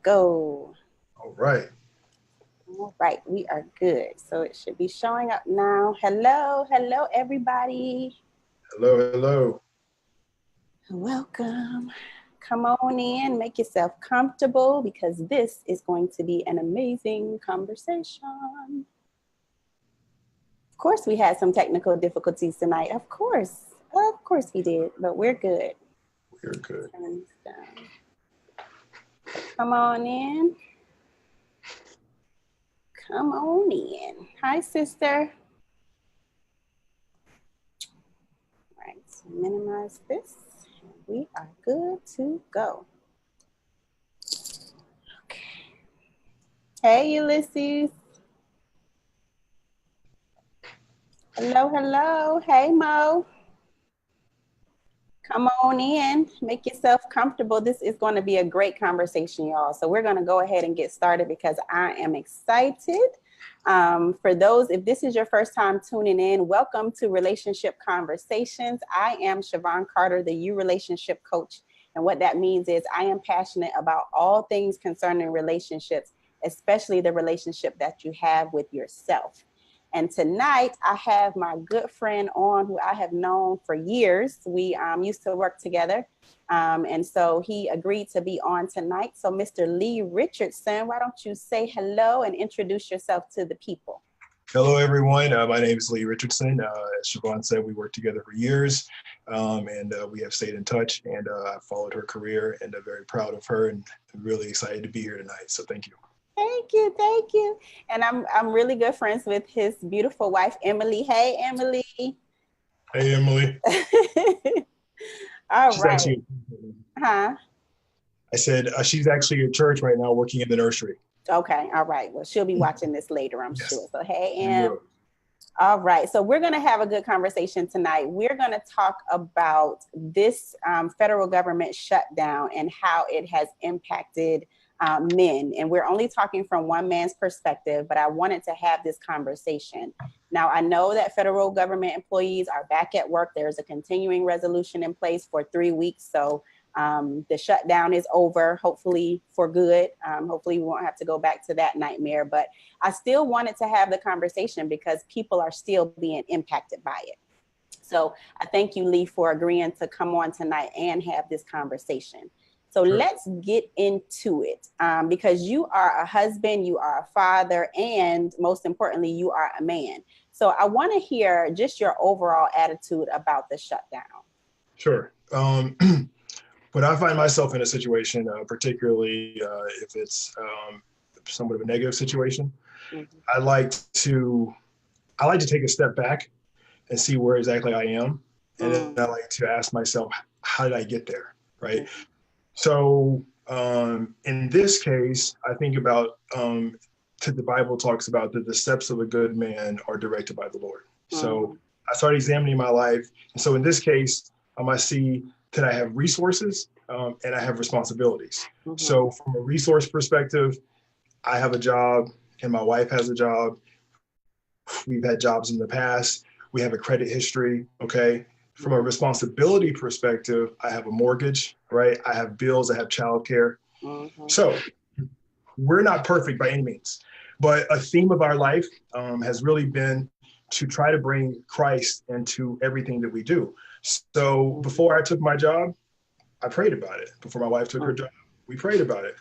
go. All right. All right, we are good. So it should be showing up now. Hello, everybody. Hello, hello. Welcome. Come on in, make yourself comfortable because this is going to be an amazing conversation. Of course, we had some technical difficulties tonight. Of course we did, but we're good. We're good. Come on in. Come on in. Hi, sister. All right, so minimize this. We are good to go. Okay. Hey, Ulysses. Hello. Hey, Mo. Come on in, make yourself comfortable. This is going to be a great conversation, y'all. So we're going to go ahead and get started because I am excited. For those, if this is your first time tuning in, welcome to Relationship Conversations. I am Siobhan Carter, the You Relationship Coach. And what that means is I am passionate about all things concerning relationships, especially the relationship that you have with yourself. And tonight I have my good friend on who I have known for years. We used to work together. And so he agreed to be on tonight. So Mr. Lee Richardson, why don't you say hello and introduce yourself to the people? Hello, everyone. My name is Lee Richardson. As Siobhan said, we worked together for years and we have stayed in touch, and I followed her career, and I'm very proud of her and really excited to be here tonight. So thank you. Thank you. And I'm really good friends with his beautiful wife, Emily. Hey, Emily. Hey, Emily. All she's right. Actually, huh? I said she's actually at church right now working in the nursery. Okay. All right. Well, she'll be watching this later, I'm sure. So, hey, Em. Yeah. All right. So we're going to have a good conversation tonight. We're going to talk about this federal government shutdown and how it has impacted men. And we're only talking from one man's perspective, but I wanted to have this conversation. Now, I know that federal government employees are back at work. There's a continuing resolution in place for 3 weeks. So the shutdown is over, hopefully for good. Hopefully we won't have to go back to that nightmare. But I still wanted to have the conversation because people are still being impacted by it. So I thank you, Lee, for agreeing to come on tonight and have this conversation. So sure. Let's get into it because you are a husband, you are a father, and most importantly, you are a man. So I want to hear just your overall attitude about the shutdown. Sure. When I find myself in a situation, particularly if it's somewhat of a negative situation, mm-hmm. I like to take a step back and see where exactly I am. And then I like to ask myself, how did I get there, right? Mm-hmm. So in this case, I think about, the Bible talks about that the steps of a good man are directed by the Lord. Mm-hmm. So I started examining my life. And so in this case, I see that I have resources and I have responsibilities. Mm-hmm. So from a resource perspective, I have a job and my wife has a job. We've had jobs in the past. We have a credit history, okay? From a responsibility perspective, I have a mortgage, right? I have bills, I have childcare. Mm-hmm. So we're not perfect by any means, but a theme of our life has really been to try to bring Christ into everything that we do. So before I took my job, I prayed about it. Before my wife took her job, we prayed about it.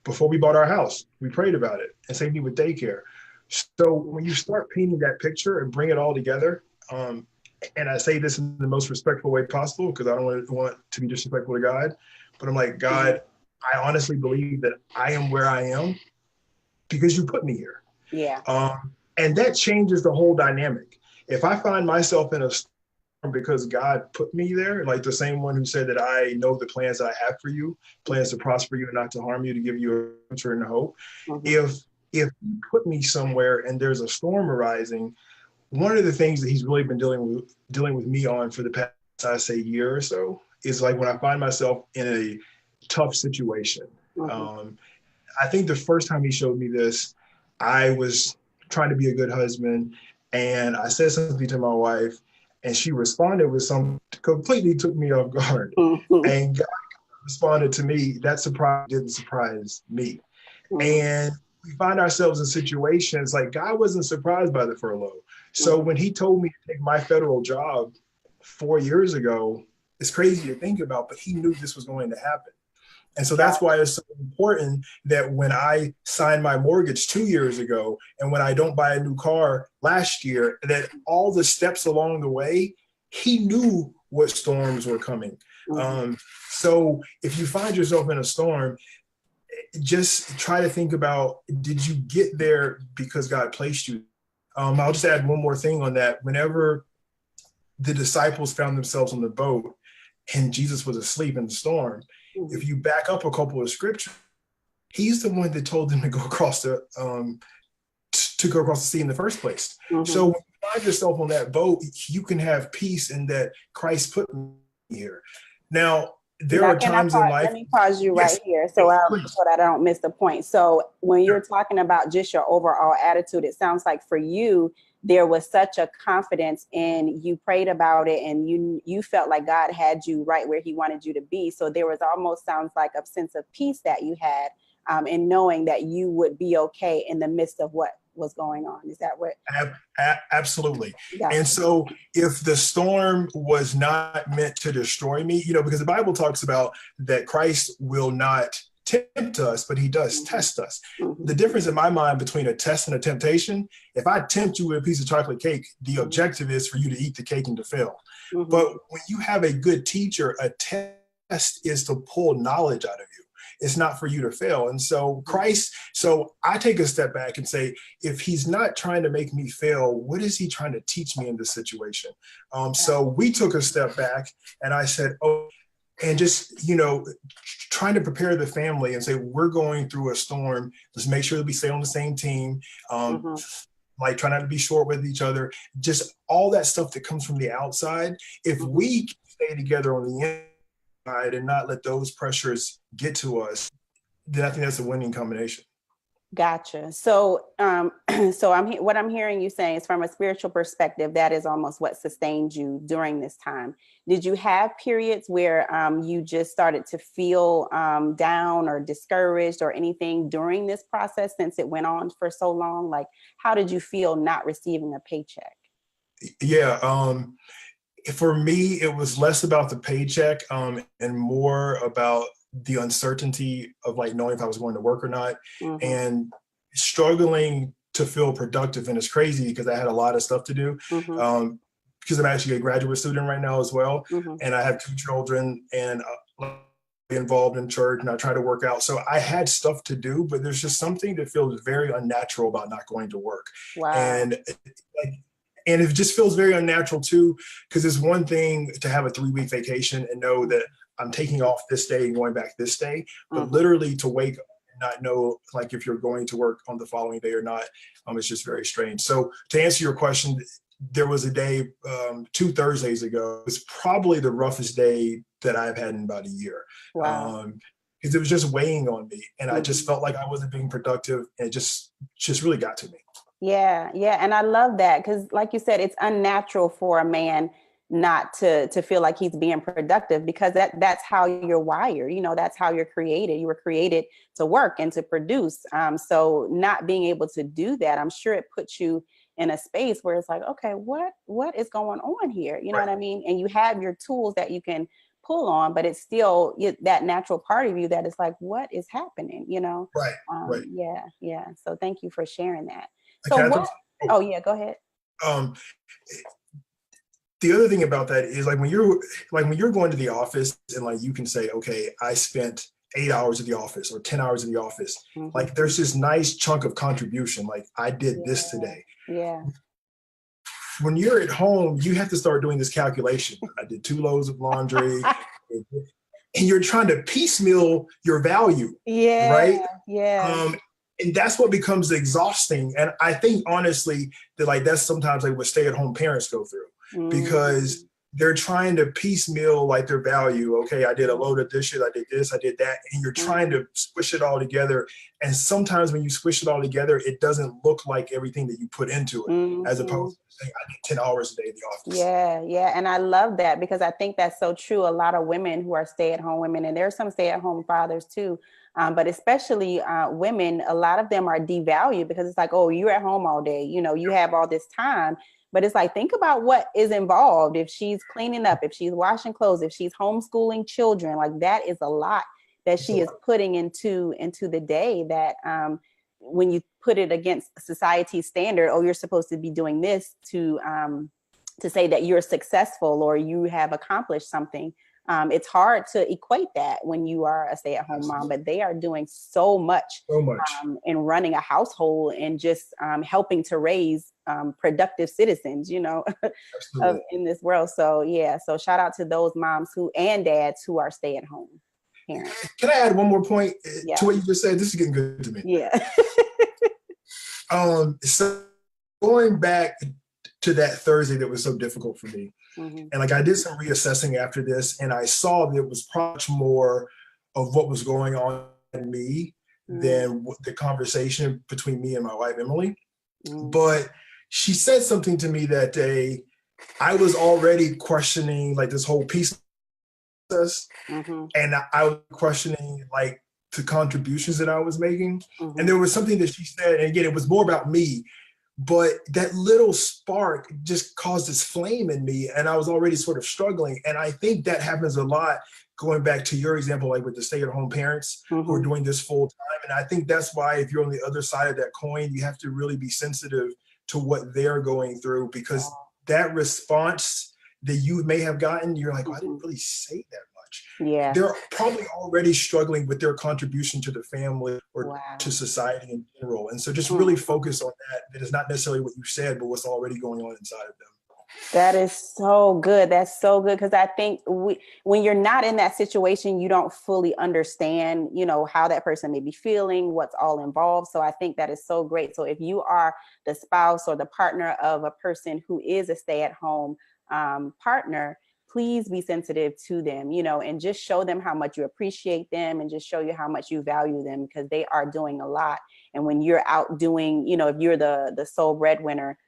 Before we bought our house, we prayed about it. And same thing with daycare. So when you start painting that picture and bring it all together, and I say this in the most respectful way possible because I don't want to be disrespectful to God, but I'm like, God, I honestly believe that I am where I am because you put me here. Yeah. And that changes the whole dynamic. If I find myself in a storm because God put me there, like the same one who said that I know the plans that I have for you, plans to prosper you and not to harm you, to give you a future and a hope. Mm-hmm. If you put me somewhere and there's a storm arising, one of the things that he's really been dealing with me on for the past, I say, year or so is like when I find myself in a tough situation. Mm-hmm. I think the first time he showed me this, I was trying to be a good husband and I said something to my wife and she responded with something completely took me off guard. Mm-hmm. And God responded to me, that surprise didn't surprise me. Mm-hmm. And we find ourselves in situations like God wasn't surprised by the furlough. So Mm-hmm. when he told me to take my federal job 4 years ago, it's crazy to think about, but he knew this was going to happen. And so that's why it's so important that when I signed my mortgage 2 years ago and when I don't buy a new car last year, that all the steps along the way, he knew what storms were coming. Mm-hmm. So if you find yourself in a storm, just try to think about, did you get there because God placed you? I'll just add one more thing on that. Whenever the disciples found themselves on the boat and Jesus was asleep in the storm, Mm-hmm. if you back up a couple of scriptures, he's the one that told them to go across the sea in the first place. Mm-hmm. So when you find yourself on that boat, you can have peace in that Christ put me here. Now, there are times in life. Let me pause you right here so that I don't miss the point. So when you're talking about just your overall attitude, it sounds like for you, there was such a confidence and you prayed about it and you felt like God had you right where he wanted you to be. So there was almost sounds like a sense of peace that you had in knowing that you would be okay in the midst of what was going on. Is that what? Absolutely. Gotcha. And so if the storm was not meant to destroy me, because the Bible talks about that Christ will not tempt us, but he does test us. Mm-hmm. The difference in my mind between a test and a temptation, if I tempt you with a piece of chocolate cake, the objective is for you to eat the cake and to fail. Mm-hmm. But when you have a good teacher, a test is to pull knowledge out of you. It's not for you to fail. And so so I take a step back and say, if he's not trying to make me fail, what is he trying to teach me in this situation? So we took a step back and I said, and just, trying to prepare the family and say, we're going through a storm. Let's make sure that we stay on the same team. Like try not to be short with each other, just all that stuff that comes from the outside. If we stay together on the inside and not let those pressures get to us, then I think that's a winning combination. Gotcha. So, what I'm hearing you saying is from a spiritual perspective, that is almost what sustained you during this time. Did you have periods where you just started to feel down or discouraged or anything during this process since it went on for so long? Like, how did you feel not receiving a paycheck? Yeah. For me, it was less about the paycheck and more about the uncertainty of like knowing if I was going to work or not, and struggling to feel productive. And it's crazy because I had a lot of stuff to do because I'm actually a graduate student right now as well. And I have 2 children and involved in church and I try to work out. So I had stuff to do, but there's just something that feels very unnatural about not going to work. Wow. And it just feels very unnatural too, because it's one thing to have a 3-week vacation and know that I'm taking off this day and going back this day, but literally to wake up and not know like if you're going to work on the following day or not, it's just very strange. So to answer your question, there was a day 2 Thursdays ago. It was probably the roughest day that I've had in about a year. Wow. Because it was just weighing on me and I just felt like I wasn't being productive and it just really got to me. Yeah. And I love that because like you said, it's unnatural for a man not to feel like he's being productive because that's how you're wired. That's how you're created. You were created to work and to produce. So not being able to do that, I'm sure it puts you in a space where it's like, okay, what is going on here? You know what I mean? And you have your tools that you can pull on, but it's still that natural part of you that is like, what is happening? Right. Right. Yeah. So thank you for sharing that. So go ahead. The other thing about that is like when you're going to the office and like you can say, okay, I spent 8 hours at the office or 10 hours at the office. Like there's this nice chunk of contribution. Like I did this today. Yeah. When you're at home, you have to start doing this calculation. I did 2 loads of laundry. And you're trying to piecemeal your value. Yeah. Right. Yeah. And that's what becomes exhausting. And I think honestly that like that's sometimes like what stay-at-home parents go through because they're trying to piecemeal like their value. Okay, I did a load of dishes, I did this, I did that, and you're trying to squish it all together. And sometimes when you squish it all together, it doesn't look like everything that you put into it, as opposed to saying, I did 10 hours a day in the office. Yeah, yeah. And I love that, because I think that's so true. A lot of women who are stay-at-home women, and there are some stay-at-home fathers too, but especially women, a lot of them are devalued because it's like, oh, you're at home all day, you know, you have all this time. But it's like, think about what is involved. If she's cleaning up, if she's washing clothes, if she's homeschooling children, like that is a lot that she is putting into the day, that when you put it against society's standard, oh, you're supposed to be doing this to say that you're successful or you have accomplished something. It's hard to equate that when you are a stay-at-home mom, but they are doing so much in running a household and just helping to raise productive citizens, you know, in this world. So yeah, so shout out to those moms and dads who are stay-at-home parents. Can I add one more point to what you just said? This is getting good to me. Yeah. So going back to that Thursday that was so difficult for me. And like I did some reassessing after this, and I saw that it was much more of what was going on in me than the conversation between me and my wife, Emily. But she said something to me that day. I was already questioning like this whole peace process, and I was questioning like the contributions that I was making. And there was something that she said, and again, it was more about me. But that little spark just caused this flame in me, and I was already sort of struggling. And I think that happens a lot, going back to your example, like with the stay-at-home parents who are doing this full time. And I think that's why if you're on the other side of that coin, you have to really be sensitive to what they're going through, because that response that you may have gotten, you're like, oh, I didn't really say that much. Yeah. They're probably already struggling with their contribution to the family or to society in general. And so just really focus on that. That is not necessarily what you said, but what's already going on inside of them. That is so good. That's so good. Because I think when you're not in that situation, you don't fully understand, you know, how that person may be feeling, what's all involved. So I think that is so great. So if you are the spouse or the partner of a person who is a stay-at-home partner, please be sensitive to them, you know, and just show them how much you appreciate them, and just show you how much you value them, because they are doing a lot. And when you're out doing, you know, if you're the sole breadwinner,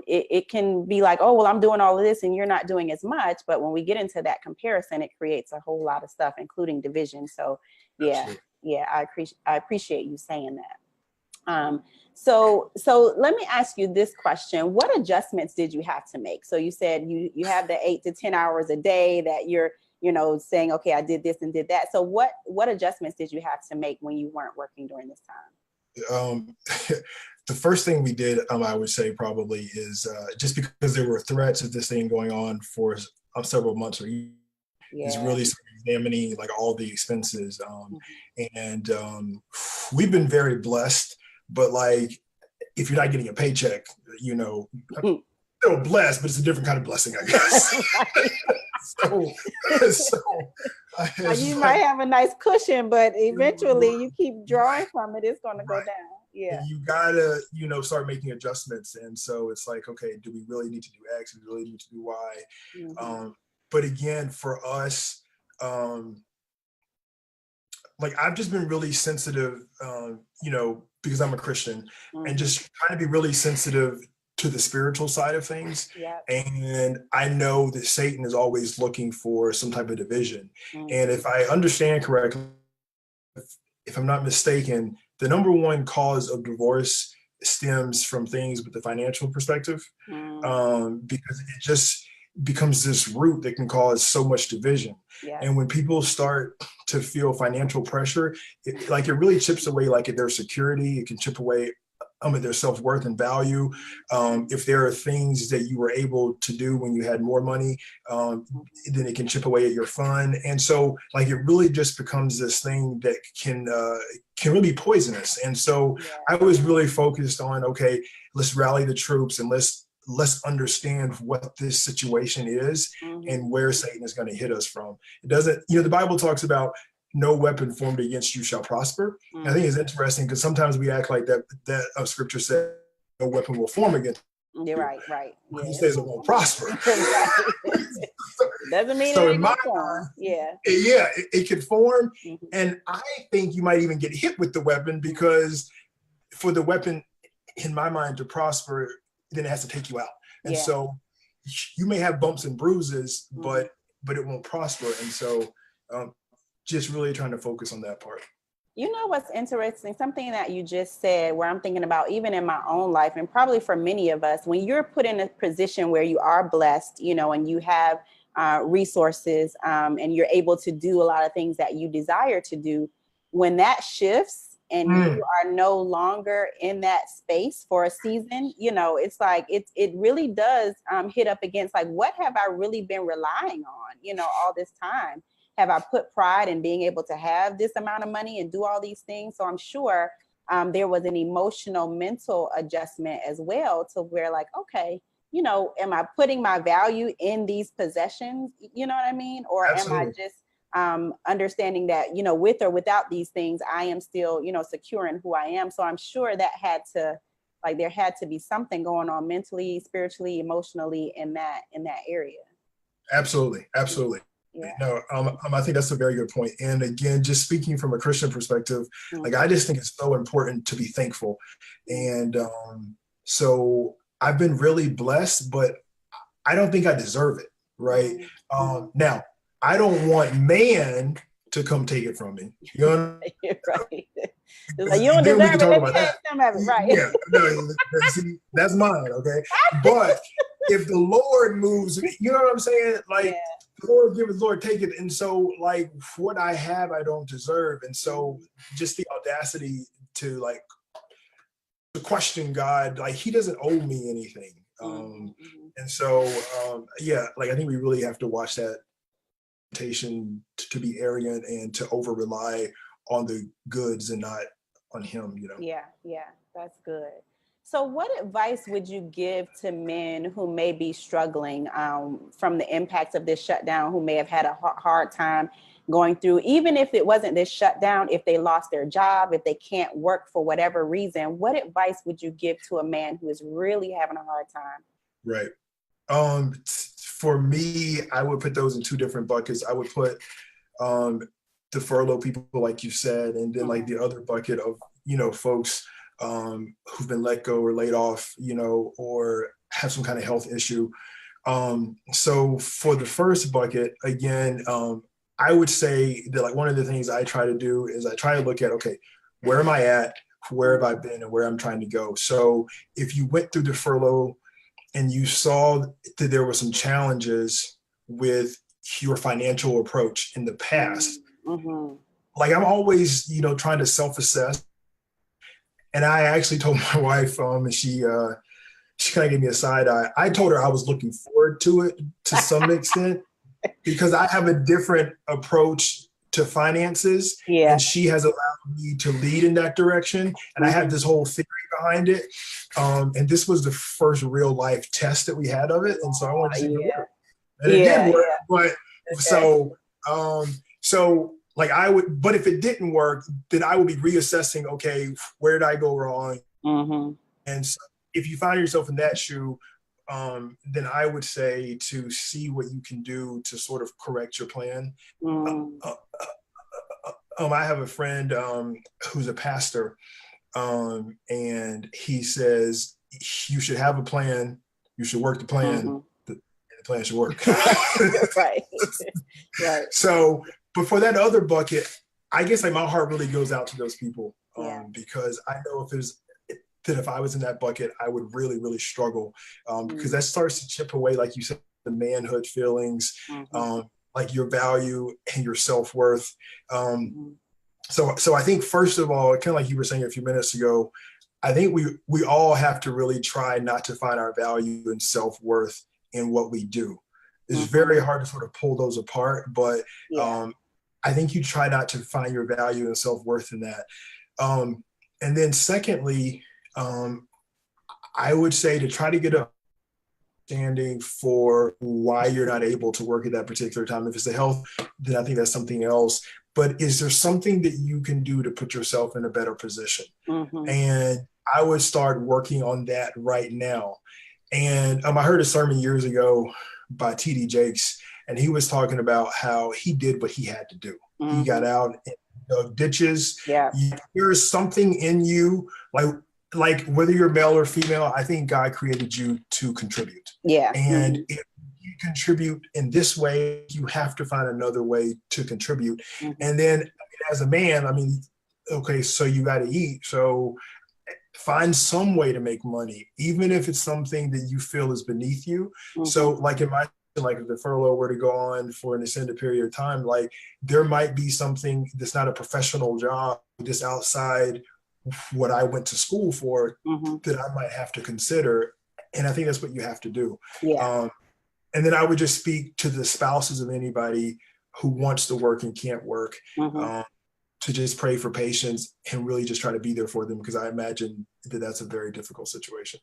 it can be like, oh, well, I'm doing all of this and you're not doing as much. But when we get into that comparison, it creates a whole lot of stuff, including division. So yeah, I appreciate you saying that. So let me ask you this question. What adjustments did you have to make? So you said you have the 8 to 10 hours a day that you're, you know, saying, okay, I did this and did that. So what adjustments did you have to make when you weren't working during this time? The first thing we did, I would say probably is just because there were threats of this thing going on for several months or years, is really examining like all the expenses. And we've been very blessed. But like, if you're not getting a paycheck, you know, still blessed, but it's a different kind of blessing, I guess. so you might have a nice cushion, but eventually you keep drawing from it, it's going to go down. Yeah. And you gotta, you know, start making adjustments. And so it's like, okay, do we really need to do X? Do we really need to do Y? But again, for us, like I've just been really sensitive, you know, because I'm a Christian, and just trying to be really sensitive to the spiritual side of things. And I know that Satan is always looking for some type of division. And if I understand correctly, if I'm not mistaken, the number one cause of divorce stems from things with the financial perspective, because it just becomes this root that can cause so much division. And when people start to feel financial pressure, it really chips away like at their security. It can chip away at their self-worth and value. If there are things that you were able to do when you had more money, then it can chip away at your fun. And so like it really just becomes this thing that can really be poisonous. And so I was really focused on, okay, let's rally the troops and let's understand what this situation is and where Satan is going to hit us from. It doesn't, you know, the Bible talks about no weapon formed against you shall prosper. I think it's interesting because sometimes we act like that scripture said no weapon will form against You're right. He Yeah. says it won't prosper. Right. Doesn't mean So it in ain't my gonna form. mind, Yeah. it could form. Mm-hmm. And I think you might even get hit with the weapon, because for the weapon, in my mind, to prosper, then it has to take you out. And so you may have bumps and bruises, but it won't prosper. And so just really trying to focus on that part. You know what's interesting? Something that you just said, where I'm thinking about, even in my own life, and probably for many of us, when you're put in a position where you are blessed, you know, and you have resources, and you're able to do a lot of things that you desire to do, when that shifts and you are no longer in that space for a season, you know, it's like it really does hit up against, like, what have I really been relying on, you know, all this time? Have I put pride in being able to have this amount of money and do all these things? So I'm sure there was an emotional, mental adjustment as well, to where, like, okay, you know, am I putting my value in these possessions? You know what I mean? Or Absolutely. am I just understanding that, you know, with or without these things, I am still, you know, secure in who I am. So I'm sure that there had to be something going on mentally, spiritually, emotionally in that area. Absolutely. Yeah. No, I think that's a very good point. And again, just speaking from a Christian perspective, like, I just think it's so important to be thankful. And so I've been really blessed, but I don't think I deserve it. Right. Now, I don't want man to come take it from me. You know? Right. Like, you don't then we deserve can it. talk Let about me have that. some of it. Right. Yeah. No, see, that's mine. Okay. But if the Lord moves, you know what I'm saying? Like, Lord give it, Lord take it. And so, like, what I have, I don't deserve. And so just the audacity to, like, to question God, like, he doesn't owe me anything. And so, like, I think we really have to watch that temptation to be arrogant and to over rely on the goods and not on him, you know? Yeah, that's good. So what advice would you give to men who may be struggling from the impacts of this shutdown, who may have had a hard time going through, even if it wasn't this shutdown, if they lost their job, if they can't work for whatever reason, what advice would you give to a man who is really having a hard time? Right. For me, I would put those in two different buckets. I would put the furlough people, like you said, and then like the other bucket of, you know, folks who've been let go or laid off, you know, or have some kind of health issue. So for the first bucket, again, I would say that, like, one of the things I try to do is I try to look at, okay, where am I at? Where have I been and where I'm trying to go? So if you went through the furlough and you saw that there were some challenges with your financial approach in the past, like, I'm always, you know, trying to self-assess. And I actually told my wife, and she kind of gave me a side eye. I told her I was looking forward to it to some extent, because I have a different approach to finances, and she has allowed me to lead in that direction. And I have this whole theory behind it. And this was the first real life test that we had of it. And so I wanted to see if it worked. And it did work. But so like, but if it didn't work, then I would be reassessing, okay, where did I go wrong? And so if you find yourself in that shoe, then I would say to see what you can do to sort of correct your plan. I have a friend who's a pastor, and he says you should have a plan, you should work the plan, the plan should work. Right. So, but for that other bucket, I guess, like, my heart really goes out to those people, because I know if I was in that bucket, I would really, really struggle, because that starts to chip away, like you said, the manhood feelings, like your value and your self-worth. So I think, first of all, kind of like you were saying a few minutes ago, I think we all have to really try not to find our value and self-worth in what we do. It's very hard to sort of pull those apart, but I think you try not to find your value and self-worth in that. And then secondly, I would say to try to get a understanding for why you're not able to work at that particular time. If it's the health, then I think that's something else. But is there something that you can do to put yourself in a better position? And I would start working on that right now. And I heard a sermon years ago by T.D. Jakes, and he was talking about how he did what he had to do. Mm-hmm. He got out and dug ditches. Yeah. There is something in you, like whether you're male or female, I think God created you to contribute. Yeah. And if you contribute in this way, you have to find another way to contribute. Mm-hmm. And then as a man, okay, so you got to eat. So find some way to make money, even if it's something that you feel is beneath you. Mm-hmm. So like if the furlough were to go on for an extended period of time, like there might be something that's not a professional job, just outside what I went to school for, mm-hmm. that I might have to consider. And I think that's what you have to do. Yeah. And then I would just speak to the spouses of anybody who wants to work and can't work, mm-hmm. To just pray for patience and really just try to be there for them, because I imagine that that's a very difficult situation.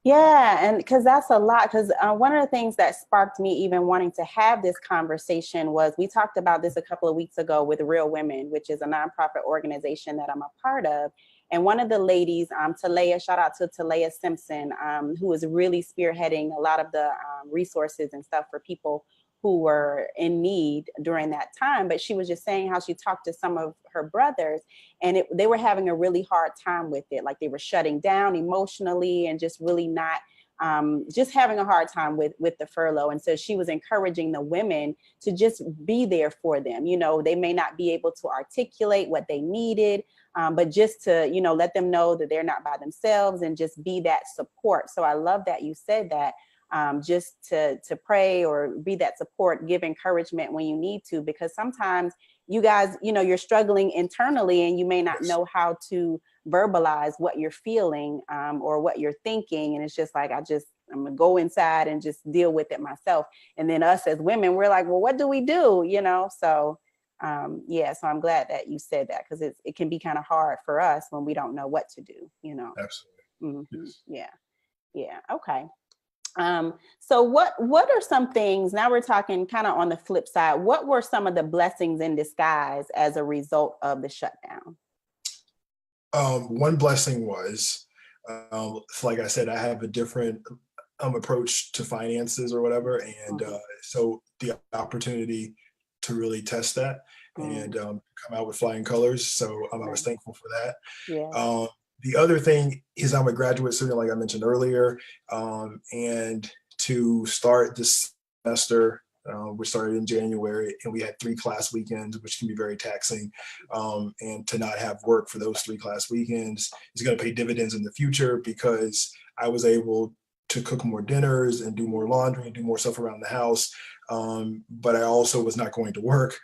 Yeah, and because that's a lot, because one of the things that sparked me even wanting to have this conversation was we talked about this a couple of weeks ago with Real Women, which is a nonprofit organization that I'm a part of. And one of the ladies, Talaya, shout out to Talaya Simpson, who is really spearheading a lot of the resources and stuff for people who were in need during that time. But she was just saying how she talked to some of her brothers, and they were having a really hard time with it. Like they were shutting down emotionally and just really not, just having a hard time with the furlough. And so she was encouraging the women to just be there for them. You know, they may not be able to articulate what they needed, but just to, let them know that they're not by themselves and just be that support. So I love that you said that. Just to pray or be that support, give encouragement when you need to, because sometimes you guys, you're struggling internally and you may not know how to verbalize what you're feeling or what you're thinking. And it's just like, I'm gonna go inside and just deal with it myself. And then us as women, we're like, well, what do we do? So so I'm glad that you said that, because it can be kind of hard for us when we don't know what to do, Absolutely. Mm-hmm. Yes. Yeah. Okay. So what are some things, now we're talking kind of on the flip side, what were some of the blessings in disguise as a result of the shutdown? One blessing was, like I said, I have a different approach to finances or whatever. And so the opportunity to really test that and come out with flying colors. So I was thankful for that. Yeah. The other thing is I'm a graduate student, like I mentioned earlier, and to start this semester, we started in January, and we had 3 class weekends, which can be very taxing. And to not have work for those 3 class weekends is going to pay dividends in the future, because I was able to cook more dinners and do more laundry and do more stuff around the house. But I also was not going to work.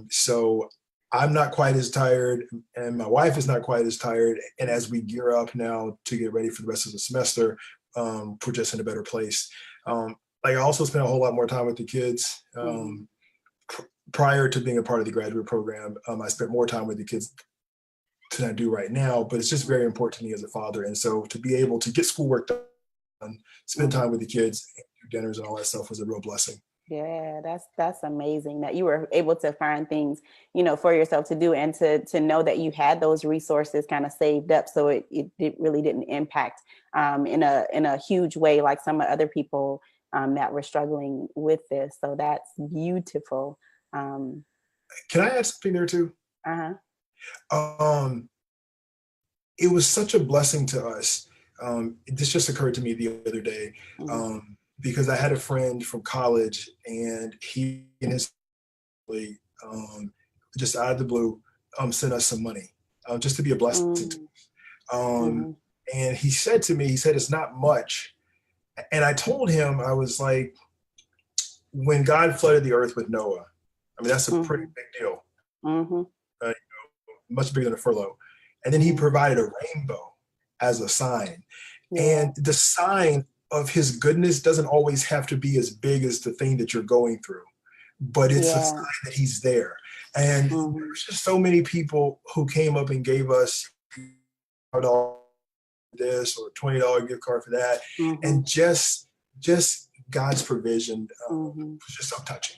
So I'm not quite as tired, and my wife is not quite as tired. And as we gear up now to get ready for the rest of the semester, we're just in a better place. I also spent a whole lot more time with the kids. Prior to being a part of the graduate program, I spent more time with the kids than I do right now, but it's just very important to me as a father. And so to be able to get schoolwork done, spend time with the kids, do dinners and all that stuff was a real blessing. Yeah, that's amazing that you were able to find things, for yourself to do, and to know that you had those resources kind of saved up, so it really didn't impact in a huge way like some other people that were struggling with this. So that's beautiful. Can I add something there too? It was such a blessing to us. This just occurred to me the other day. Because I had a friend from college, and he and his family, just out of the blue, sent us some money just to be a blessing to us. And he said to me, it's not much. And I told him, I was like, when God flooded the earth with Noah, that's a pretty big deal. Much bigger than a furlough. And then he provided a rainbow as a sign. Yeah. And the sign of his goodness doesn't always have to be as big as the thing that you're going through, but it's a sign that he's there. And there's just so many people who came up and gave us this or $20 gift card for that. And just God's provision was just so touching.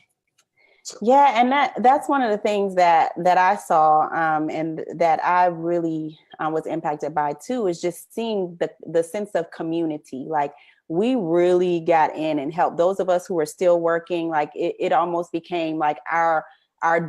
So. Yeah, and that's one of the things that I saw and that I really was impacted by too, is just seeing the sense of community. Like we really got in and helped those of us who were still working. Like it almost became like our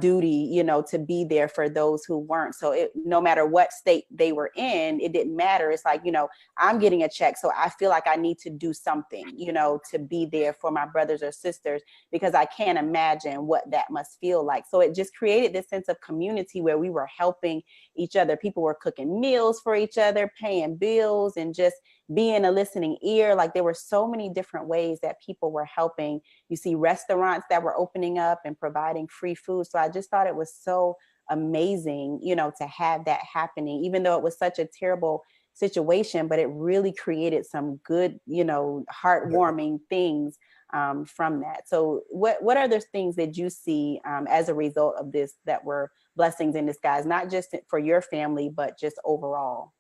duty, you know, to be there for those who weren't. So no matter what state they were in, it didn't matter. It's like, you know, I'm getting a check, so I feel like I need to do something, you know, to be there for my brothers or sisters, because I can't imagine what that must feel like. So it just created this sense of community where we were helping each other. People were cooking meals for each other, paying bills, and just being a listening ear. Like there were so many different ways that people were helping. You see restaurants that were opening up and providing free food. So I just thought it was so amazing, you know, to have that happening, even though it was such a terrible situation, but it really created some good, you know, heartwarming things from that. So what are those things that you see as a result of this that were blessings in disguise, not just for your family, but just overall?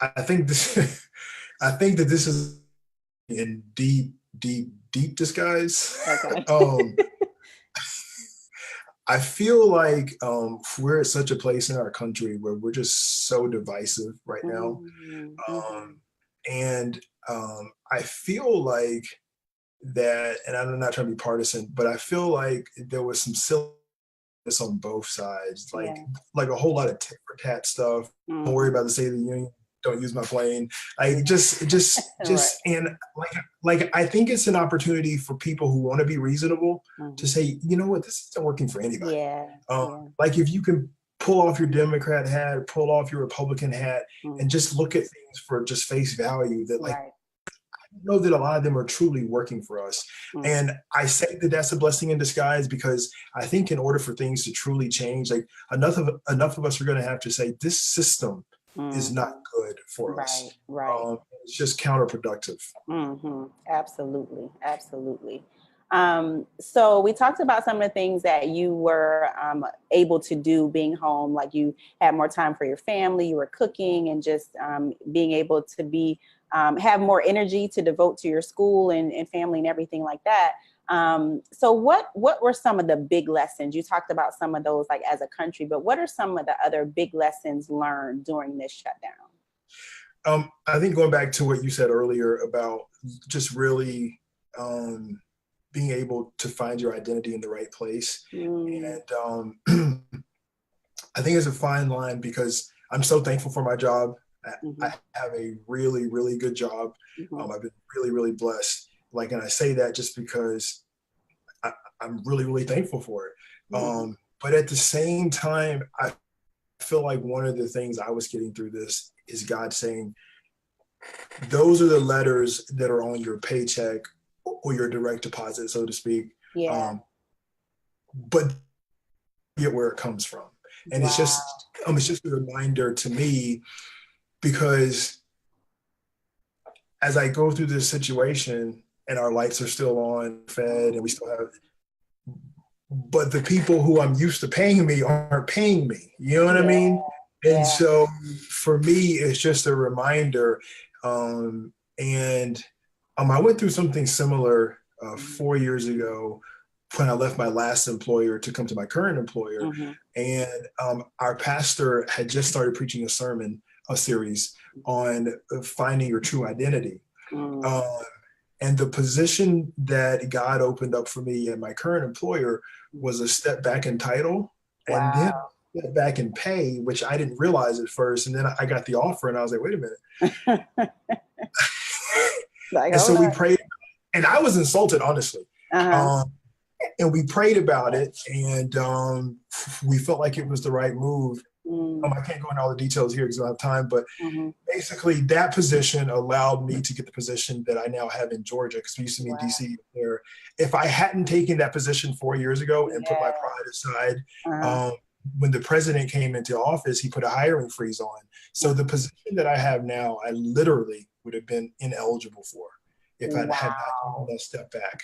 I think this, I think that this is in deep disguise. Okay. I feel like we're at such a place in our country where we're just so divisive right now. Mm-hmm. And I feel like that, and I'm not trying to be partisan, but I feel like there was some silliness on both sides, like a whole lot of tit for tat stuff. Don't worry about the State of the Union. Don't use my plane. I just, Right. and like, I think it's an opportunity for people who want to be reasonable to say, you know what, this isn't working for anybody. Like if you can pull off your Democrat hat, pull off your Republican hat, and just look at things for just face value, that like, I know that a lot of them are truly working for us. And I say that that's a blessing in disguise, because I think in order for things to truly change, like enough of us are going to have to say this system is not good for us. Right. It's just counterproductive. Absolutely. Absolutely. So we talked about some of the things that you were able to do being home, like you had more time for your family, you were cooking, and just being able to be have more energy to devote to your school and family and everything like that. So what were some of the big lessons? You talked about some of those like as a country, but what are some of the other big lessons learned during this shutdown? I think going back to what you said earlier about just really being able to find your identity in the right place. And I think it's a fine line, because I'm so thankful for my job. I have a really, really good job. I've been really, really blessed. Like, and I say that just because I'm really, really thankful for it. But at the same time, I feel like one of the things I was getting through this is God saying, those are the letters that are on your paycheck or your direct deposit, so to speak. But get where it comes from. And it's just a reminder to me, because as I go through this situation and our lights are still on, fed, and we still have, but the people who I'm used to paying me aren't paying me. You know what I mean? And so for me, it's just a reminder. And I went through something similar 4 years ago when I left my last employer to come to my current employer. And our pastor had just started preaching a series on finding your true identity. And the position that God opened up for me at my current employer was a step back in title, and then a step back in pay, which I didn't realize at first. And then I got the offer and I was like, wait a minute. And so we prayed, and I was insulted, honestly. And we prayed about it, and we felt like it was the right move. I can't go into all the details here because I don't have time, but basically that position allowed me to get the position that I now have in Georgia, because we used to be in DC there. If I hadn't taken that position 4 years ago and put my pride aside, when the president came into office, he put a hiring freeze on. So the position that I have now, I literally would have been ineligible for if I had not taken that step back.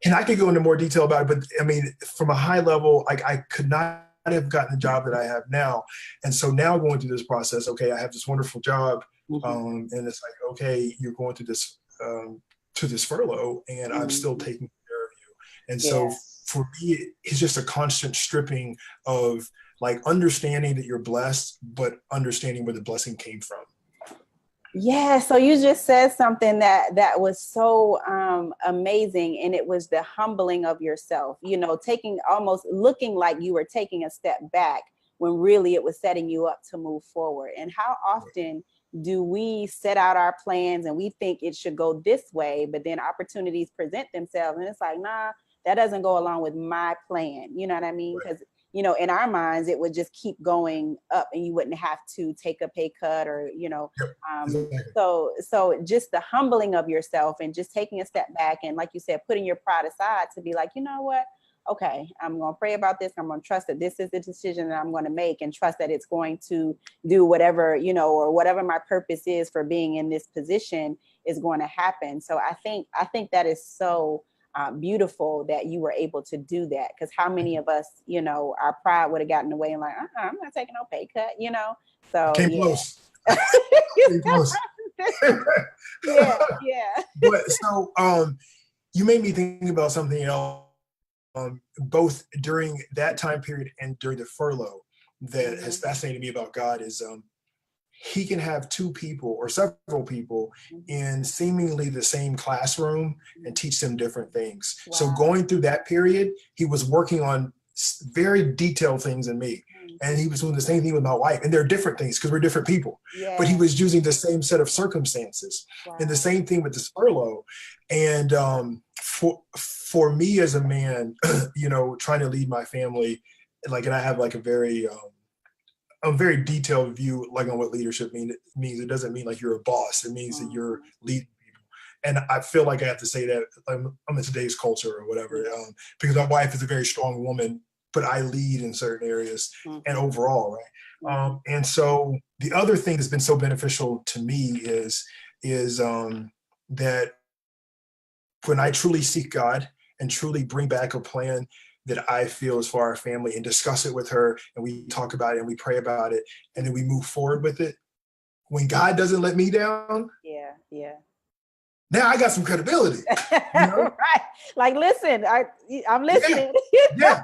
And I could go into more detail about it, but I mean, from a high level, like I could not have gotten the job that I have now. And so now going through this process, okay, I have this wonderful job. And it's like, okay, you're going through this, to this furlough, and I'm still taking care of you. And so for me, it's just a constant stripping of like understanding that you're blessed, but understanding where the blessing came from. Yeah, so you just said something that was so amazing, and it was the humbling of yourself, you know, taking, almost looking like you were taking a step back when really it was setting you up to move forward. And how often do we set out our plans and we think it should go this way, but then opportunities present themselves and it's like, nah, that doesn't go along with my plan. You know what I mean? Because you know, in our minds, it would just keep going up and you wouldn't have to take a pay cut or, you know, so just the humbling of yourself and just taking a step back. And like you said, putting your pride aside to be like, you know what? Okay, I'm going to pray about this. I'm going to trust that this is the decision that I'm going to make and trust that it's going to do whatever, you know, or whatever my purpose is for being in this position is going to happen. So I think that is so beautiful that you were able to do that, because how many of us, you know, our pride would have gotten away and like, I'm not taking no pay cut, you know. So Came close. Came close. yeah. But so you made me think about something else, both during that time period and during the furlough, that has fascinated me about God is he can have two people or several people in seemingly the same classroom and teach them different things. Wow. So going through that period, he was working on very detailed things in me. And he was doing the same thing with my wife. And they're different things because we're different people. Yeah. But he was using the same set of circumstances. Wow. And the same thing with this furlough. And for me as a man, you know, trying to lead my family, like, and I have like a very detailed view, like, on what leadership means. It doesn't mean like you're a boss. It means that you're leading people. And I feel like I have to say that I'm in today's culture or whatever, because my wife is a very strong woman, but I lead in certain areas and overall, right? And so the other thing that's been so beneficial to me is that when I truly seek God and truly bring back a plan that I feel is for our family and discuss it with her, and we talk about it and we pray about it, and then we move forward with it. When God doesn't let me down, now I got some credibility. You know? Right. Like, listen, I'm listening. Yeah.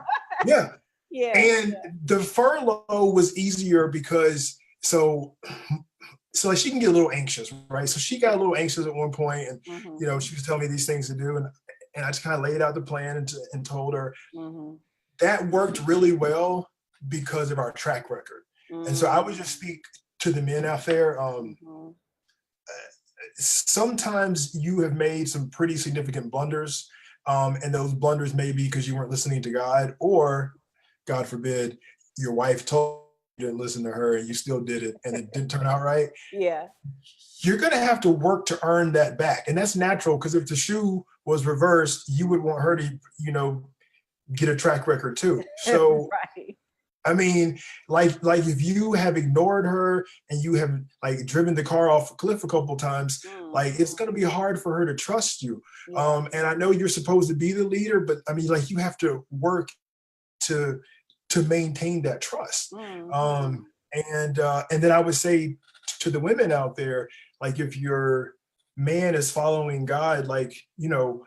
And the furlough was easier because so like she can get a little anxious, right? So she got a little anxious at one point, and you know, she was telling me these things to do, and I just kind of laid out the plan and told her. That worked really well because of our track record. And so I would just speak to the men out there. Sometimes you have made some pretty significant blunders, and those blunders may be because you weren't listening to God, or God forbid, your wife told you didn't listen to her and you still did it and it didn't turn out right. Yeah. You're going to have to work to earn that back. And that's natural, because if the shoe was reversed, you would want her to, you know, get a track record too. So, right. I mean, like if you have ignored her and you have like driven the car off a cliff a couple of times, like it's going to be hard for her to trust you. And I know you're supposed to be the leader, but I mean, like, you have to work to maintain that trust. And then I would say to the women out there, like, if your man is following God, like, you know,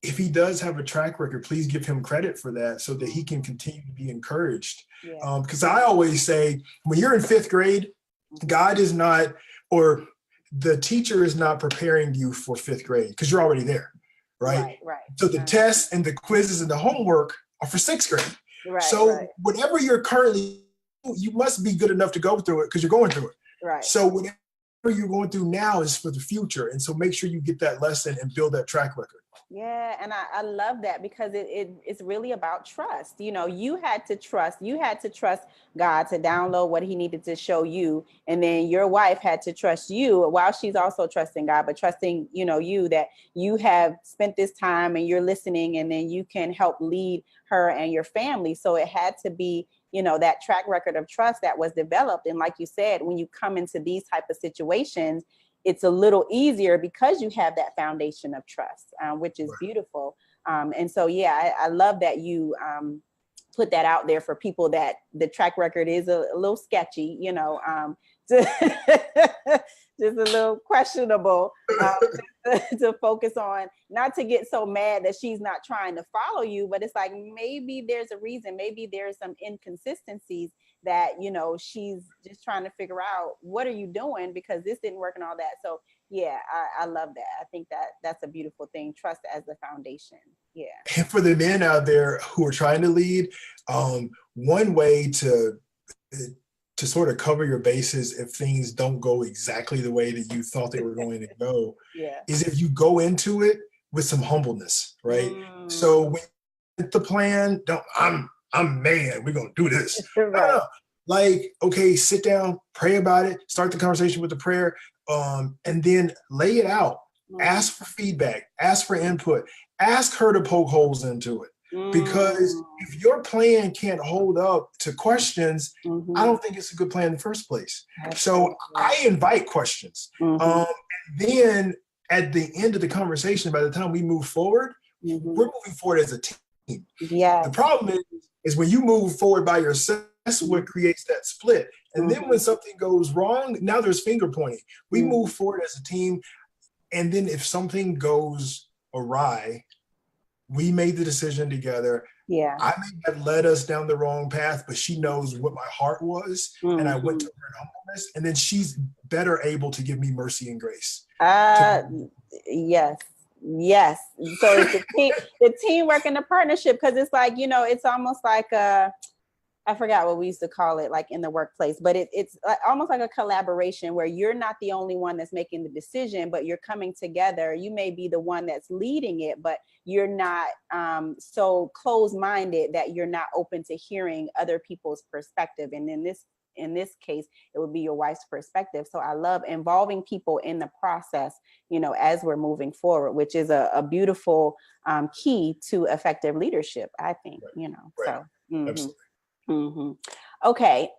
if he does have a track record, please give him credit for that so that he can continue to be encouraged. Because I always say, when you're in fifth grade, God is not, or the teacher is not preparing you for fifth grade, because you're already there, right? So the tests and the quizzes and the homework are for sixth grade. Whatever you're currently, you must be good enough to go through it because you're going through it. So whatever you're going through now is for the future. And so make sure you get that lesson and build that track record. Yeah. And I love that, because it's really about trust. You know, you had to trust God to download what he needed to show you. And then your wife had to trust you while she's also trusting God, but trusting, you know, you, that you have spent this time and you're listening, and then you can help lead her and your family. So it had to be, you know, that track record of trust that was developed. And like you said, when you come into these type of situations, it's a little easier because you have that foundation of trust, which is beautiful. And so, yeah, I love that you put that out there for people, that the track record is a little sketchy, you know, just a little questionable, to focus on, not to get so mad that she's not trying to follow you, but it's like, maybe there's a reason, maybe there's some inconsistencies that, you know, she's just trying to figure out, what are you doing? Because this didn't work and all that. So yeah, I love that. I think that that's a beautiful thing. Trust as the foundation. Yeah. And for the men out there who are trying to lead, one way to sort of cover your bases if things don't go exactly the way that you thought they were going to go, yeah, is if you go into it with some humbleness, right? So when you get the plan, I'm man, we're gonna do this. right. No. Like, okay, sit down, pray about it, start the conversation with the prayer, and then lay it out. Ask for feedback, ask for input, ask her to poke holes into it. Because if your plan can't hold up to questions, I don't think it's a good plan in the first place. So I invite questions. And then at the end of the conversation, by the time we move forward, we're moving forward as a team. Yeah. The problem is when you move forward by yourself, that's what creates that split. And then when something goes wrong, now there's finger pointing. We move forward as a team. And then if something goes awry, we made the decision together. Yeah. I may have led us down the wrong path, but she knows what my heart was. And I went to her in humbleness. And then she's better able to give me mercy and grace. Yes. Yes. So it's the teamwork and the partnership, because it's like, you know, it's almost like I forgot what we used to call it, like in the workplace, but it's almost like a collaboration where you're not the only one that's making the decision, but you're coming together. You may be the one that's leading it, but you're not so closed-minded that you're not open to hearing other people's perspective. And in this case, it would be your wife's perspective. So I love involving people in the process, you know, as we're moving forward, which is a beautiful key to effective leadership, I think, you know. Right. So Absolutely. Okay.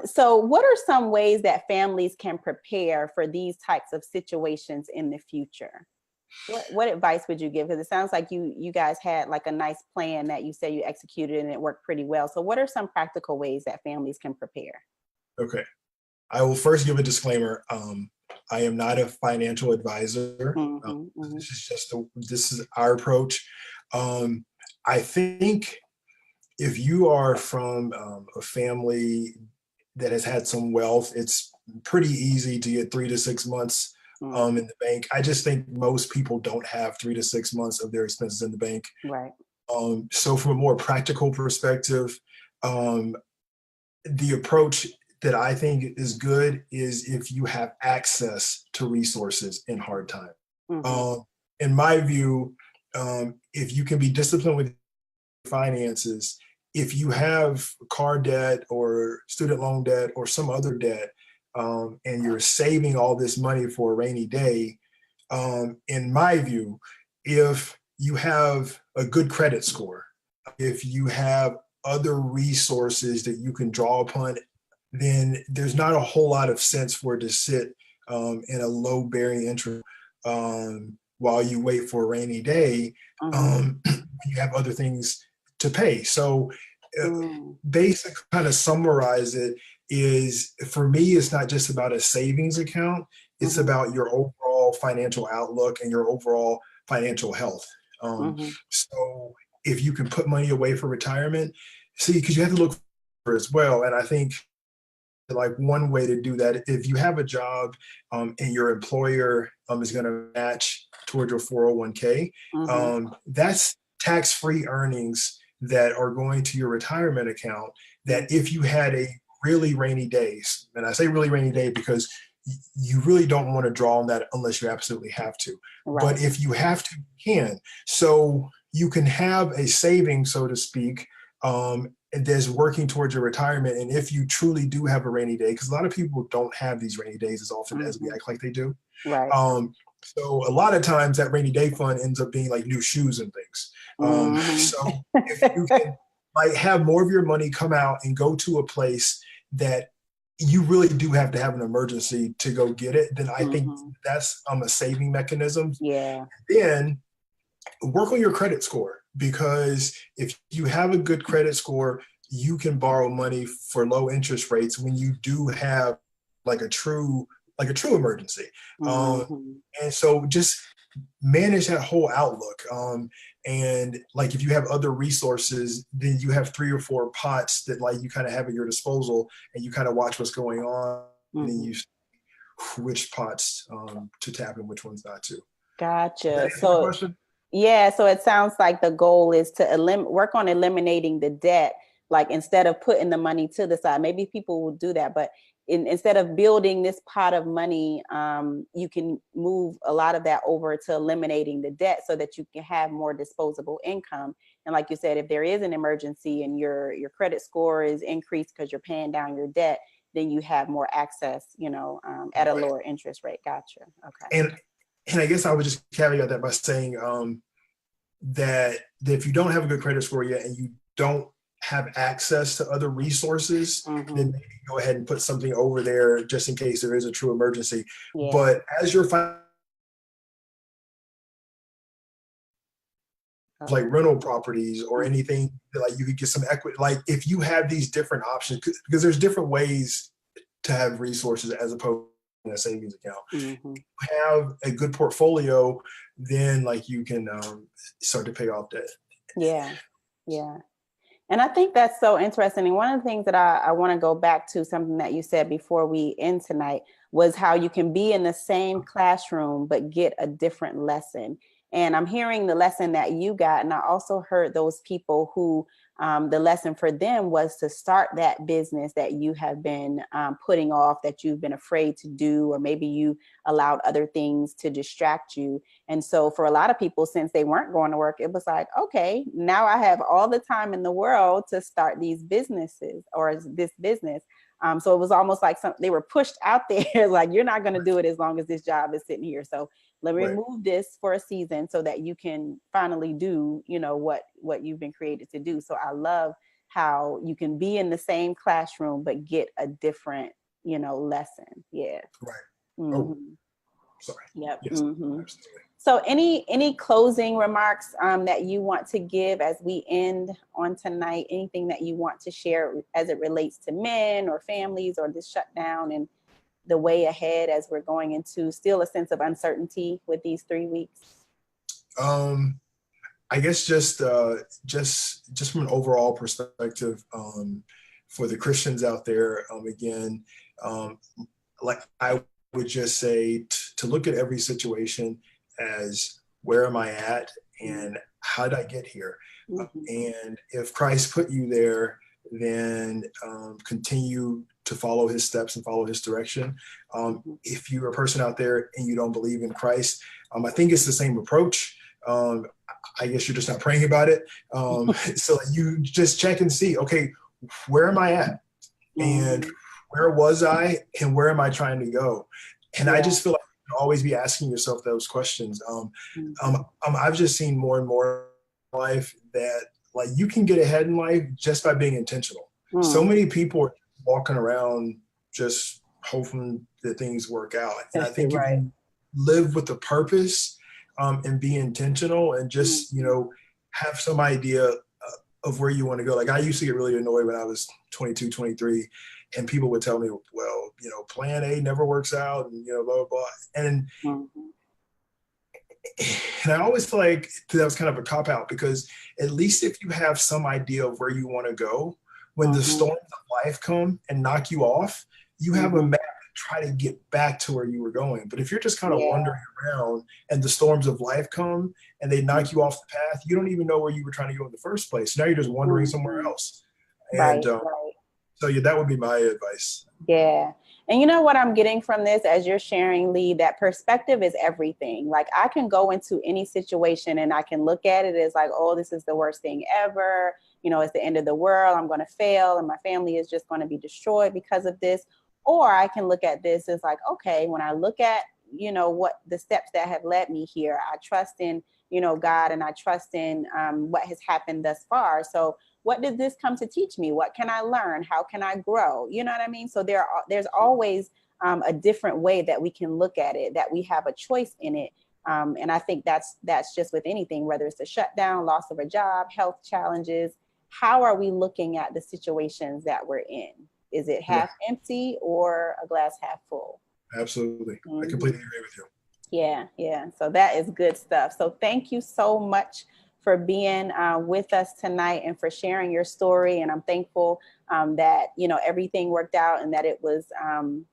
So what are some ways that families can prepare for these types of situations in the future? What advice would you give? Because it sounds like you guys had like a nice plan that you said you executed and it worked pretty well. So what are some practical ways that families can prepare? Okay. I will first give a disclaimer. I am not a financial advisor. This is our approach. I think if you are from a family that has had some wealth, it's pretty easy to get 3 to 6 months in the bank. I just think most people don't have 3 to 6 months of their expenses in the bank. Right. So from a more practical perspective, the approach that I think is good is if you have access to resources in hard time. In my view, if you can be disciplined with finances, if you have car debt or student loan debt or some other debt, and you're saving all this money for a rainy day, in my view, if you have a good credit score, if you have other resources that you can draw upon, then there's not a whole lot of sense for it to sit in a low bearing interest while you wait for a rainy day. You have other things to pay. So basic kind of summarize it is, for me, it's not just about a savings account. It's about your overall financial outlook and your overall financial health. So if you can put money away for retirement, see, because you have to look for as well. And I think like one way to do that, if you have a job and your employer is going to match towards your 401k, that's tax-free earnings that are going to your retirement account, that if you had a really rainy day, and I say really rainy day because you really don't want to draw on that unless you absolutely have to. Right. But if you have to, you can. So you can have a saving, so to speak, that's working towards your retirement. And if you truly do have a rainy day, because a lot of people don't have these rainy days as often as we act like they do. Right. So a lot of times that rainy day fund ends up being like new shoes and things. So if you can like have more of your money come out and go to a place that you really do have to have an emergency to go get it, then I think that's a saving mechanism. Yeah. Then work on your credit score, because if you have a good credit score, you can borrow money for low interest rates when you do have like a true like a true emergency. Mm-hmm. And so just manage that whole outlook. And like if you have other resources, then you have 3 or 4 pots that like you kind of have at your disposal, and you kind of watch what's going on, and you which pots to tap and which ones not to. Gotcha. So yeah, so it sounds like the goal is to work on eliminating the debt. Like instead of putting the money to the side, maybe people will do that, but instead of building this pot of money, you can move a lot of that over to eliminating the debt so that you can have more disposable income. And like you said, if there is an emergency and your credit score is increased because you're paying down your debt, then you have more access, at a lower interest rate. Gotcha. Okay. And I guess I would just caveat that by saying that if you don't have a good credit score yet and you don't have access to other resources, then maybe go ahead and put something over there just in case there is a true emergency. Yeah. But as you're like rental properties or anything like you could get some equity, like if you have these different options, because there's different ways to have resources as opposed to a savings account. If you have a good portfolio, then like you can start to pay off debt. Yeah. And I think that's so interesting. And one of the things that I want to go back to, something that you said before we end tonight, was how you can be in the same classroom but get a different lesson. And I'm hearing the lesson that you got. And I also heard those people who the lesson for them was to start that business that you have been putting off, that you've been afraid to do, or maybe you allowed other things to distract you. And so for a lot of people, since they weren't going to work, it was like, okay, now I have all the time in the world to start these businesses or this business. So it was almost like they were pushed out there, like, you're not going to do it as long as this job is sitting here. So let me remove this for a season so that you can finally do, what you've been created to do. So I love how you can be in the same classroom, but get a different, lesson. Yeah. Right. Mm-hmm. Oh, sorry. Yep. Yes. Mm-hmm. So any closing remarks that you want to give as we end on tonight? Anything that you want to share as it relates to men or families or this shutdown and the way ahead as we're going into still a sense of uncertainty with these 3 weeks? I guess just from an overall perspective, for the Christians out there, again, like I would just say to look at every situation as, where am I at and how did I get here? And if Christ put you there, then continue to follow his steps and follow his direction. If you're a person out there and you don't believe in Christ, I think it's the same approach. I guess you're just not praying about it. So you just check and see, okay, where am I at? And where was I? And where am I trying to go? And I just feel like you can always be asking yourself those questions. I've just seen more and more in life that like you can get ahead in life just by being intentional. So many people are walking around just hoping that things work out. And I think if you live with a purpose and be intentional and just, have some idea of where you want to go. Like I used to get really annoyed when I was 22, 23, and people would tell me, well, plan A never works out and, blah, blah, blah. And I always feel like that was kind of a cop out, because at least if you have some idea of where you want to go, when the storms of life come and knock you off, you have a map to try to get back to where you were going. But if you're just kind of wandering around and the storms of life come and they knock you off the path, you don't even know where you were trying to go in the first place. Now you're just wandering somewhere else. And so that would be my advice. Yeah. And you know what I'm getting from this as you're sharing, Lee, that perspective is everything. Like I can go into any situation and I can look at it as like, oh, this is the worst thing ever. It's the end of the world. I'm going to fail and my family is just going to be destroyed because of this. Or I can look at this as like, okay, when I look at, what the steps that have led me here, I trust in, God, and I trust in what has happened thus far. So what did this come to teach me? What can I learn? How can I grow? You know what I mean? So there's always a different way that we can look at it, that we have a choice in it. And I think that's just with anything, whether it's a shutdown, loss of a job, health challenges. How are we looking at the situations that we're in? Is it half empty or a glass half full? Absolutely. I completely agree with you. Yeah, yeah. So that is good stuff. So thank you so much for being with us tonight and for sharing your story. And I'm thankful that, you know, everything worked out and that it was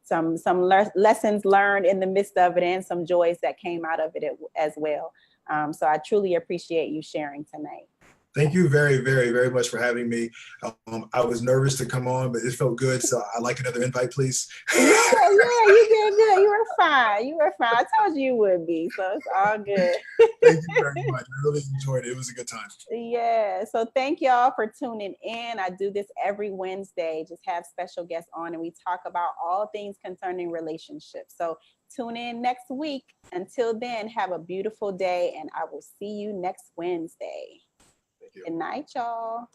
some lessons learned in the midst of it and some joys that came out of it as well. So I truly appreciate you sharing tonight. Thank you very, very, very much for having me. I was nervous to come on, but it felt good. So I'd like another invite, please. Yeah, you did good. You were fine. You were fine. I told you you would be. So it's all good. Thank you very much. I really enjoyed it. It was a good time. Yeah. So thank y'all for tuning in. I do this every Wednesday, just have special guests on and we talk about all things concerning relationships. So tune in next week. Until then, have a beautiful day and I will see you next Wednesday. Good night, y'all.